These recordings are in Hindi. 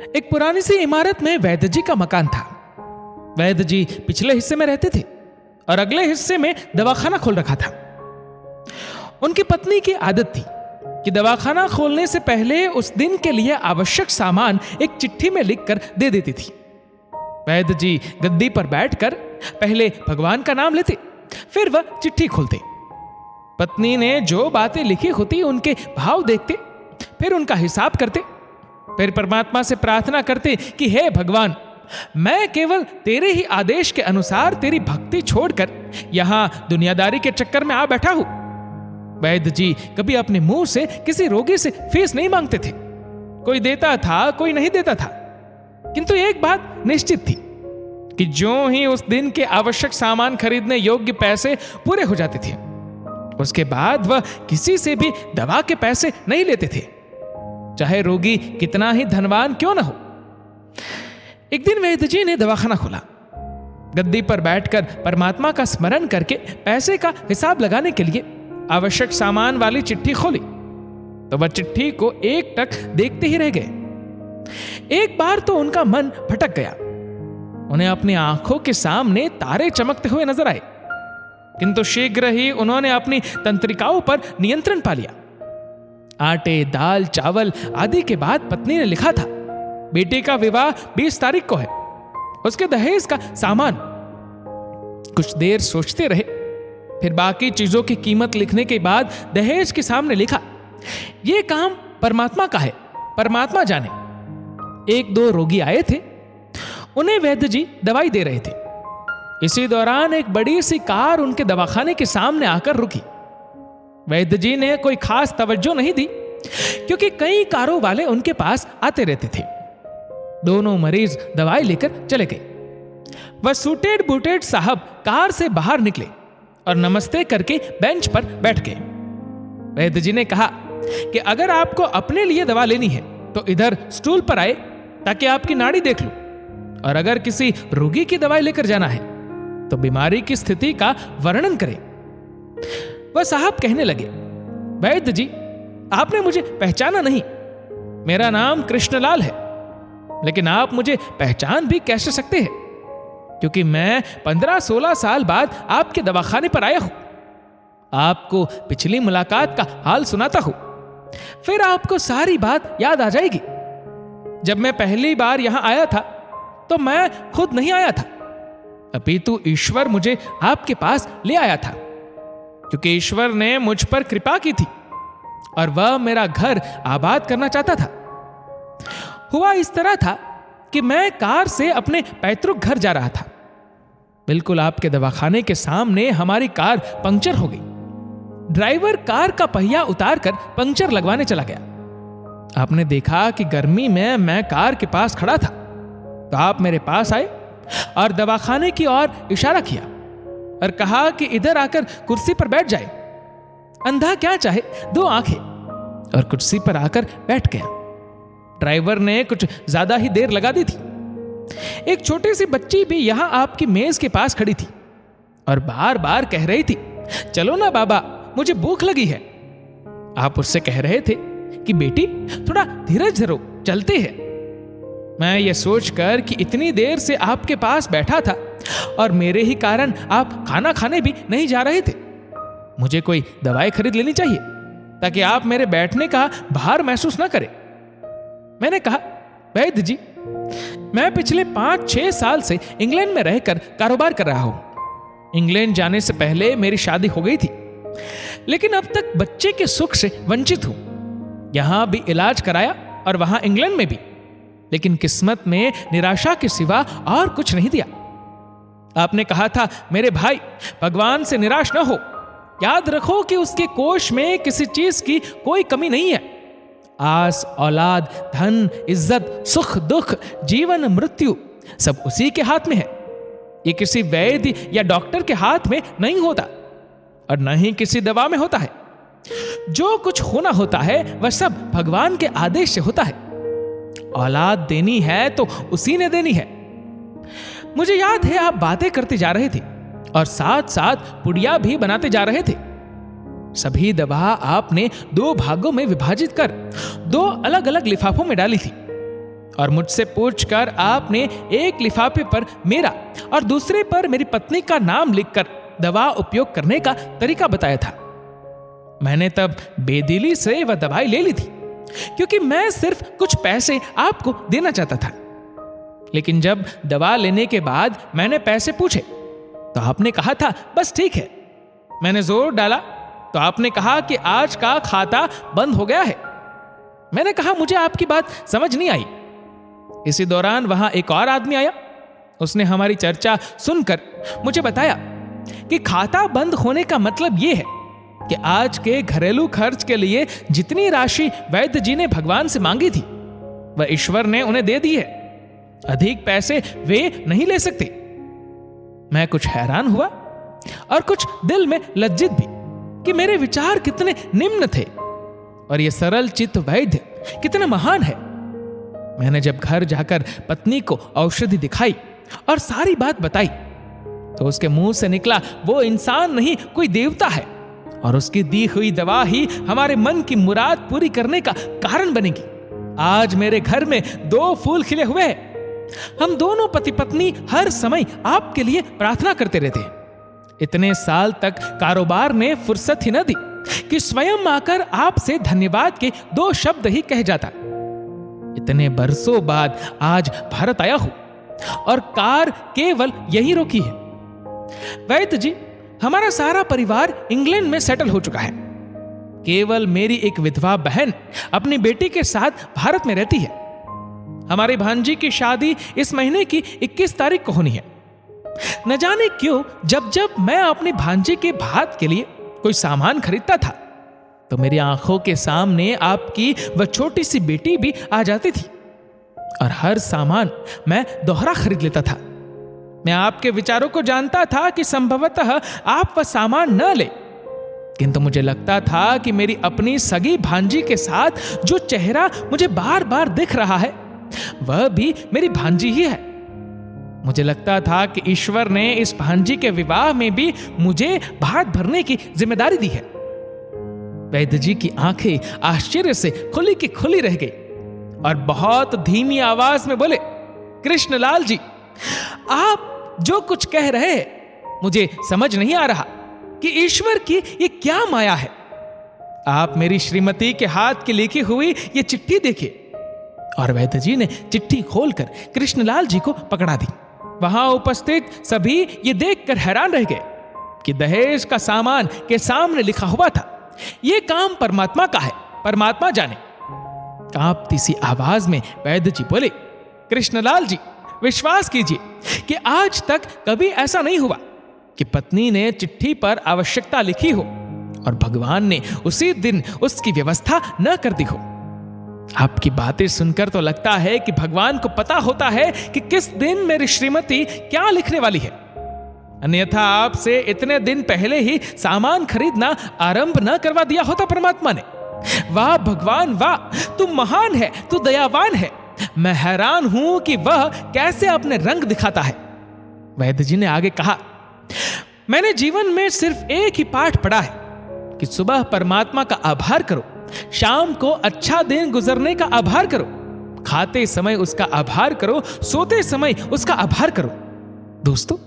एक पुरानी सी इमारत में वैद्य जी का मकान था। वैद्य जी पिछले हिस्से में रहते थे और अगले हिस्से में दवाखाना खोल रखा था। उनकी पत्नी की आदत थी कि दवाखाना खोलने से पहले उस दिन के लिए आवश्यक सामान एक चिट्ठी में लिखकर दे देती थी। वैद्य जी गद्दी पर बैठकर पहले भगवान का नाम लेते, फिर वह चिट्ठी खोलते। पत्नी ने जो बातें लिखी होती उनके भाव देखते, फिर उनका हिसाब करते, फिर परमात्मा से प्रार्थना करते कि हे भगवान, मैं केवल तेरे ही आदेश के अनुसार तेरी भक्ति छोड़कर यहां दुनियादारी के चक्कर में आ बैठा हूं। वैद्य जी कभी अपने मुंह से किसी रोगी से फीस नहीं मांगते थे। कोई देता था, कोई नहीं देता था, किंतु एक बात निश्चित थी कि जो ही उस दिन के आवश्यक सामान खरीदने योग्य पैसे पूरे हो जाते थे, उसके बाद वह किसी से भी दवा के पैसे नहीं लेते थे, चाहे रोगी कितना ही धनवान क्यों न हो। एक दिन वैद्य जी ने दवाखाना खोला। गद्दी पर बैठकर परमात्मा का स्मरण करके पैसे का हिसाब लगाने के लिए आवश्यक सामान वाली चिट्ठी खोली तो वह चिट्ठी को एकटक देखते ही रह गए। एक बार तो उनका मन भटक गया। उन्हें अपनी आंखों के सामने तारे चमकते हुए नजर आए, किंतु शीघ्र ही उन्होंने अपनी तंत्रिकाओं पर नियंत्रण पा लिया। आटे, दाल, चावल आदि के बाद पत्नी ने लिखा था, बेटी का विवाह 20 तारीख को है, उसके दहेज का सामान। कुछ देर सोचते रहे, फिर बाकी चीजों की कीमत लिखने के बाद दहेज के सामने लिखा, यह काम परमात्मा का है, परमात्मा जाने। 1-2 रोगी आए थे, उन्हें वैद्य जी दवाई दे रहे थे। इसी दौरान एक बड़ी सी कार उनके दवाखाने के सामने आकर रुकी। वैद्य जी ने कोई खास तवज्जो नहीं दी, क्योंकि कई कारों वाले उनके पास आते रहते थे। दोनों मरीज दवाई लेकर चले गए। वह सूटेड बूटेड साहब कार से बाहर निकले और नमस्ते करके बेंच पर बैठ गए। वैद्य जी ने कहा कि अगर आपको अपने लिए दवा लेनी है तो इधर स्टूल पर आए ताकि आपकी नाड़ी देख लूं, और अगर किसी रोगी की दवाई लेकर जाना है तो बीमारी की स्थिति का वर्णन करें। वह साहब कहने लगे, वैद्य जी, आपने मुझे पहचाना नहीं। मेरा नाम कृष्णलाल है, लेकिन आप मुझे पहचान भी कैसे सकते हैं, क्योंकि मैं 15-16 साल बाद आपके दवाखाने पर आया हूं। आपको पिछली मुलाकात का हाल सुनाता हूं, फिर आपको सारी बात याद आ जाएगी। जब मैं पहली बार यहां आया था तो मैं खुद नहीं आया था, अपितु ईश्वर मुझे आपके पास ले आया था, क्योंकि ईश्वर ने मुझ पर कृपा की थी और वह मेरा घर आबाद करना चाहता था। हुआ इस तरह था कि मैं कार से अपने पैतृक घर जा रहा था। बिल्कुल आपके दवाखाने के सामने हमारी कार पंक्चर हो गई। ड्राइवर कार का पहिया उतारकर पंक्चर लगवाने चला गया। आपने देखा कि गर्मी में मैं कार के पास खड़ा था, तो आप मेरे पास आए और दवाखाने की ओर इशारा किया और कहा कि इधर आकर कुर्सी पर बैठ जाए। अंधा क्या चाहे 2 आंखें, और कुर्सी पर आकर बैठ गया। ड्राइवर ने कुछ ज्यादा ही देर लगा दी थी। एक छोटी सी बच्ची भी यहां आपकी मेज के पास खड़ी थी और बार बार कह रही थी, चलो ना बाबा, मुझे भूख लगी है। आप उससे कह रहे थे कि बेटी थोड़ा धीरज धरो, चलते हैं। मैं ये सोचकर कि इतनी देर से आपके पास बैठा था और मेरे ही कारण आप खाना खाने भी नहीं जा रहे थे, मुझे कोई दवाई खरीद लेनी चाहिए ताकि आप मेरे बैठने का भार महसूस न करें। मैंने कहा, वैद्य जी, मैं पिछले 5-6 साल से इंग्लैंड में रहकर कारोबार कर रहा हूं। इंग्लैंड जाने से पहले मेरी शादी हो गई थी, लेकिन अब तक बच्चे के सुख से वंचित हूं। यहां भी इलाज कराया और वहां इंग्लैंड में भी, लेकिन किस्मत में निराशा के सिवा और कुछ नहीं दिया। आपने कहा था, मेरे भाई, भगवान से निराश न हो, याद रखो कि उसके कोष में किसी चीज की कोई कमी नहीं है। आस, औलाद, धन, इज्जत, सुख, दुख, जीवन, मृत्यु सब उसी के हाथ में है। ये किसी वैद्य या डॉक्टर के हाथ में नहीं होता और न ही किसी दवा में होता है। जो कुछ होना होता है वह सब भगवान के आदेश से होता है। औलाद देनी है तो उसी ने देनी है। मुझे याद है आप बातें करते जा रहे थे और साथ साथ पुड़िया भी बनाते जा रहे थे। सभी दवा आपने 2 भागों में विभाजित कर 2 अलग अलग लिफाफों में डाली थी और मुझसे पूछकर आपने एक लिफाफे पर मेरा और दूसरे पर मेरी पत्नी का नाम लिखकर दवा उपयोग करने का तरीका बताया था। मैंने तब बेदिली से वह दवाई ले ली थी, क्योंकि मैं सिर्फ कुछ पैसे आपको देना चाहता था। लेकिन जब दवा लेने के बाद मैंने पैसे पूछे तो आपने कहा था बस ठीक है। मैंने जोर डाला तो आपने कहा कि आज का खाता बंद हो गया है। मैंने कहा मुझे आपकी बात समझ नहीं आई। इसी दौरान वहां एक और आदमी आया। उसने हमारी चर्चा सुनकर मुझे बताया कि खाता बंद होने का मतलब यह है कि आज के घरेलू खर्च के लिए जितनी राशि वैद्य जी ने भगवान से मांगी थी वह ईश्वर ने उन्हें दे दी है। अधिक पैसे वे नहीं ले सकते। मैं कुछ हैरान हुआ और कुछ दिल में लज्जित भी कि मेरे विचार कितने निम्न थे और यह सरल चित्त वैद्य कितना महान है। मैंने जब घर जाकर पत्नी को औषधि दिखाई और सारी बात बताई तो उसके मुंह से निकला वो इंसान नहीं कोई देवता है और उसकी दी हुई दवा ही हमारे मन की मुराद पूरी करने का कारण बनेगी। आज मेरे घर में 2 फूल खिले हुए हैं। हम दोनों पति पत्नी हर समय आपके लिए प्रार्थना करते रहते हैं। इतने साल तक कारोबार ने फुर्सत ही न दी कि स्वयं आकर आपसे धन्यवाद के 2 शब्द ही कह जाता। इतने बरसों बाद आज भारत आया हूं और कार केवल यही रोकी है। वैद्य जी, हमारा सारा परिवार इंग्लैंड में सेटल हो चुका है। केवल मेरी एक विधवा बहन अपनी बेटी के साथ भारत में रहती है। हमारी भांजी की शादी इस महीने की 21 तारीख को होनी है। न जाने क्यों जब जब मैं अपनी भांजी के भात के लिए कोई सामान खरीदता था तो मेरी आंखों के सामने आपकी वह छोटी सी बेटी भी आ जाती थी और हर सामान मैं दोहरा खरीद लेता था। मैं आपके विचारों को जानता था कि संभवतः आप वह सामान न ले, किंतु मुझे लगता था कि मेरी अपनी सगी भांजी के साथ जो चेहरा मुझे बार बार दिख रहा है वह भी मेरी भांजी ही है। मुझे लगता था कि ईश्वर ने इस भांजी के विवाह में भी मुझे भात भरने की जिम्मेदारी दी है। वैद्य जी की आंखें आश्चर्य से खुली की खुली रह गई और बहुत धीमी आवाज में बोले, कृष्णलाल जी, आप जो कुछ कह रहे हैं मुझे समझ नहीं आ रहा कि ईश्वर की ये क्या माया है। आप मेरी श्रीमती के हाथ की लिखी हुई ये चिट्ठी देखिए। और वैद्य जी ने चिट्ठी खोलकर कृष्णलाल जी को पकड़ा दी। वहां उपस्थित सभी ये देखकर हैरान रह गए कि दहेज का सामान के सामने लिखा हुआ था, ये काम परमात्मा का है, परमात्मा जाने। कांपती सी आवाज में वैद्य जी बोले, कृष्णलाल जी, विश्वास कीजिए कि आज तक कभी ऐसा नहीं हुआ कि पत्नी ने चिट्ठी पर आवश्यकता लिखी हो और भगवान ने उसी दिन उसकी व्यवस्था न कर दी हो। आपकी बातें सुनकर तो लगता है कि भगवान को पता होता है कि किस दिन मेरी श्रीमती क्या लिखने वाली है, अन्यथा आपसे इतने दिन पहले ही सामान खरीदना आरंभ न करवा दिया होता परमात्मा ने। वाह भगवान वाह, तू महान है, तू दयावान है। मैं हैरान हूं कि वह कैसे अपने रंग दिखाता है। वैद्य जी ने आगे कहा, मैंने जीवन में सिर्फ एक ही पाठ पढ़ा है कि सुबह परमात्मा का आभार करो, शाम को अच्छा दिन गुजरने का आभार करो, खाते समय उसका आभार करो, सोते समय उसका आभार करो। दोस्तों,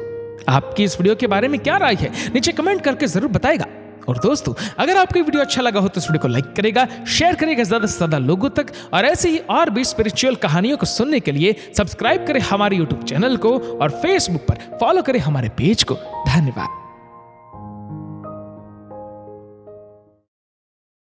आपकी इस वीडियो के बारे में क्या राय है नीचे कमेंट करके जरूर बताएगा। और दोस्तों, अगर आपको वीडियो अच्छा लगा हो तो इस वीडियो को लाइक करेगा, शेयर करेगा ज्यादा से ज्यादा लोगों तक, और ऐसे ही और भी स्पिरिचुअल कहानियों को सुनने के लिए सब्सक्राइब करें हमारे यूट्यूब चैनल को और फेसबुक पर फॉलो करें हमारे पेज को। धन्यवाद।